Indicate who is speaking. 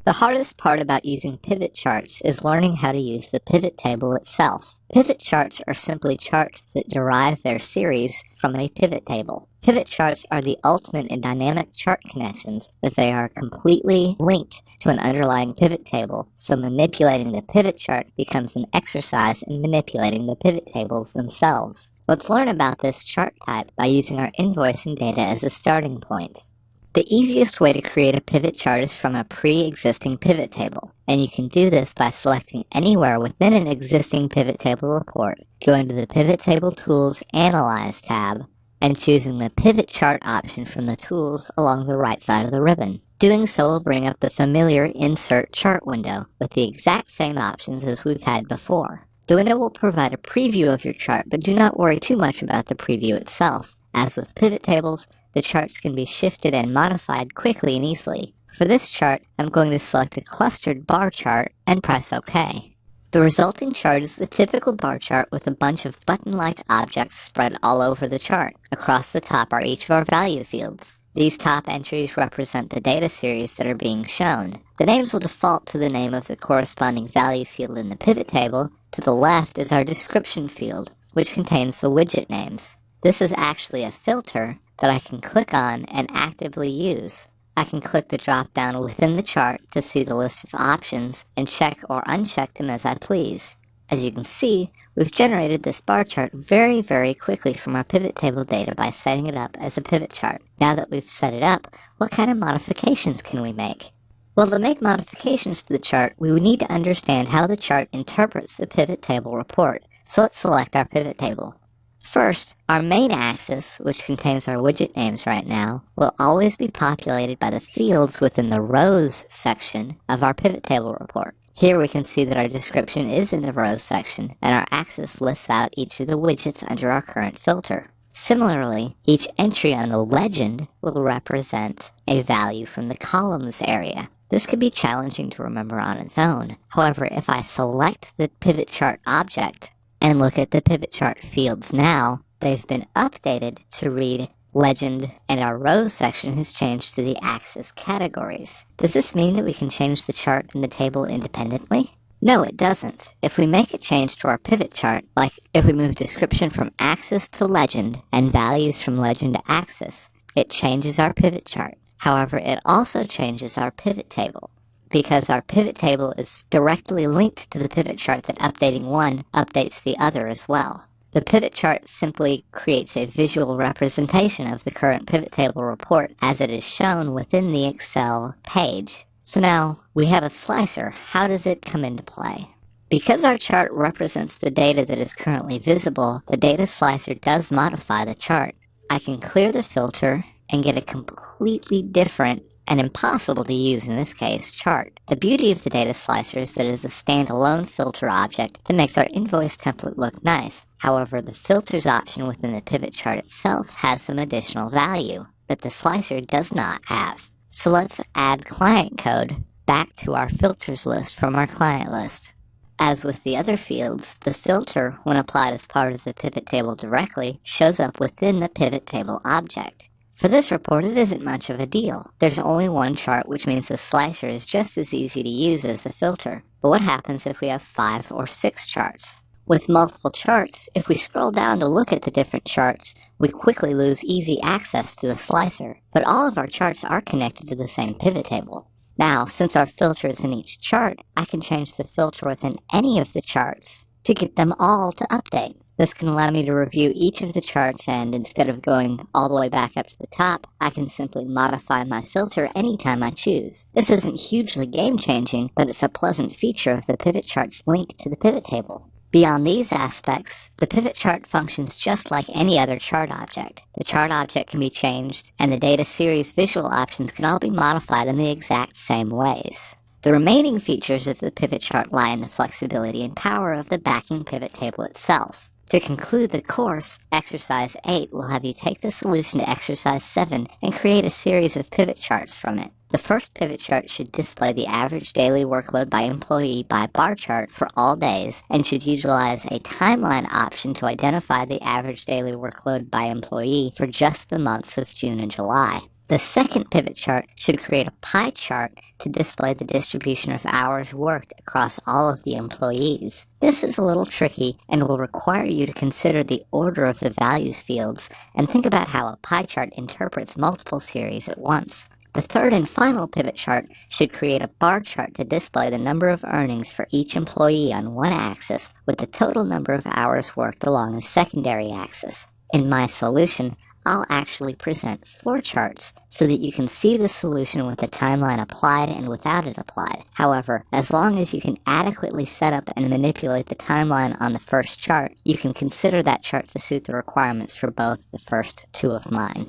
Speaker 1: The hardest part about using pivot charts is learning how to use the pivot table itself. Pivot charts are simply charts that derive their series from a pivot table. Pivot charts are the ultimate in dynamic chart connections as they are completely linked to an underlying pivot table, so manipulating the pivot chart becomes an exercise in manipulating the pivot tables themselves. Let's learn about this chart type by using our invoicing data as a starting point. The easiest way to create a pivot chart is from a pre-existing pivot table, and you can do this by selecting anywhere within an existing pivot table report, going to the Pivot Table Tools Analyze tab, and choosing the Pivot Chart option from the tools along the right side of the ribbon. Doing so will bring up the familiar Insert Chart window with the exact same options as we've had before. The window will provide a preview of your chart, but do not worry too much about the preview itself. As with pivot tables, the charts can be shifted and modified quickly and easily. For this chart, I'm going to select a clustered bar chart and press OK. The resulting chart is the typical bar chart with a bunch of button-like objects spread all over the chart. Across the top are each of our value fields. These top entries represent the data series that are being shown. The names will default to the name of the corresponding value field in the pivot table. To the left is our description field, which contains the widget names. This is actually a filter that I can click on and actively use. I can click the drop-down within the chart to see the list of options and check or uncheck them as I please. As you can see, we've generated this bar chart very, very quickly from our pivot table data by setting it up as a pivot chart. Now that we've set it up, what kind of modifications can we make? Well, to make modifications to the chart, we would need to understand how the chart interprets the pivot table report. So let's select our pivot table. First, our main axis, which contains our widget names right now, will always be populated by the fields within the rows section of our pivot table report. Here we can see that our description is in the rows section, and our axis lists out each of the widgets under our current filter. Similarly, each entry on the legend will represent a value from the columns area. This could be challenging to remember on its own. However, if I select the pivot chart object and look at the pivot chart fields now, they've been updated to read legend, and our rows section has changed to the axis categories. Does this mean that we can change the chart in the table independently? No, it doesn't. If we make a change to our pivot chart, like if we move description from axis to legend and values from legend to axis, it changes our pivot chart. However, it also changes our pivot table, because our pivot table is directly linked to the pivot chart that updating one updates the other as well. The pivot chart simply creates a visual representation of the current pivot table report as it is shown within the Excel page. So now we have a slicer. How does it come into play? Because our chart represents the data that is currently visible, the data slicer does modify the chart. I can clear the filter and get a completely different and impossible to use in this case, chart. The beauty of the data slicer is that it is a standalone filter object that makes our invoice template look nice. However, the filters option within the pivot chart itself has some additional value that the slicer does not have. So let's add client code back to our filters list from our client list. As with the other fields, the filter, when applied as part of the pivot table directly, shows up within the pivot table object. For this report, it isn't much of a deal. There's only one chart, which means the slicer is just as easy to use as the filter. But what happens if we have 5 or 6 charts? With multiple charts, if we scroll down to look at the different charts, we quickly lose easy access to the slicer. But all of our charts are connected to the same pivot table. Now, since our filter is in each chart, I can change the filter within any of the charts to get them all to update. This can allow me to review each of the charts, and instead of going all the way back up to the top, I can simply modify my filter anytime I choose. This isn't hugely game-changing, but it's a pleasant feature of the pivot chart's link to the pivot table. Beyond these aspects, the pivot chart functions just like any other chart object. The chart object can be changed, and the data series visual options can all be modified in the exact same ways. The remaining features of the pivot chart lie in the flexibility and power of the backing pivot table itself. To conclude the course, Exercise 8 will have you take the solution to Exercise 7 and create a series of pivot charts from it. The first pivot chart should display the average daily workload by employee by bar chart for all days and should utilize a timeline option to identify the average daily workload by employee for just the months of June and July. The second pivot chart should create a pie chart to display the distribution of hours worked across all of the employees. This is a little tricky and will require you to consider the order of the values fields and think about how a pie chart interprets multiple series at once. The third and final pivot chart should create a bar chart to display the number of earnings for each employee on one axis with the total number of hours worked along a secondary axis. In my solution, I'll actually present 4 charts so that you can see the solution with the timeline applied and without it applied. However, as long as you can adequately set up and manipulate the timeline on the first chart, you can consider that chart to suit the requirements for both the first 2 of mine.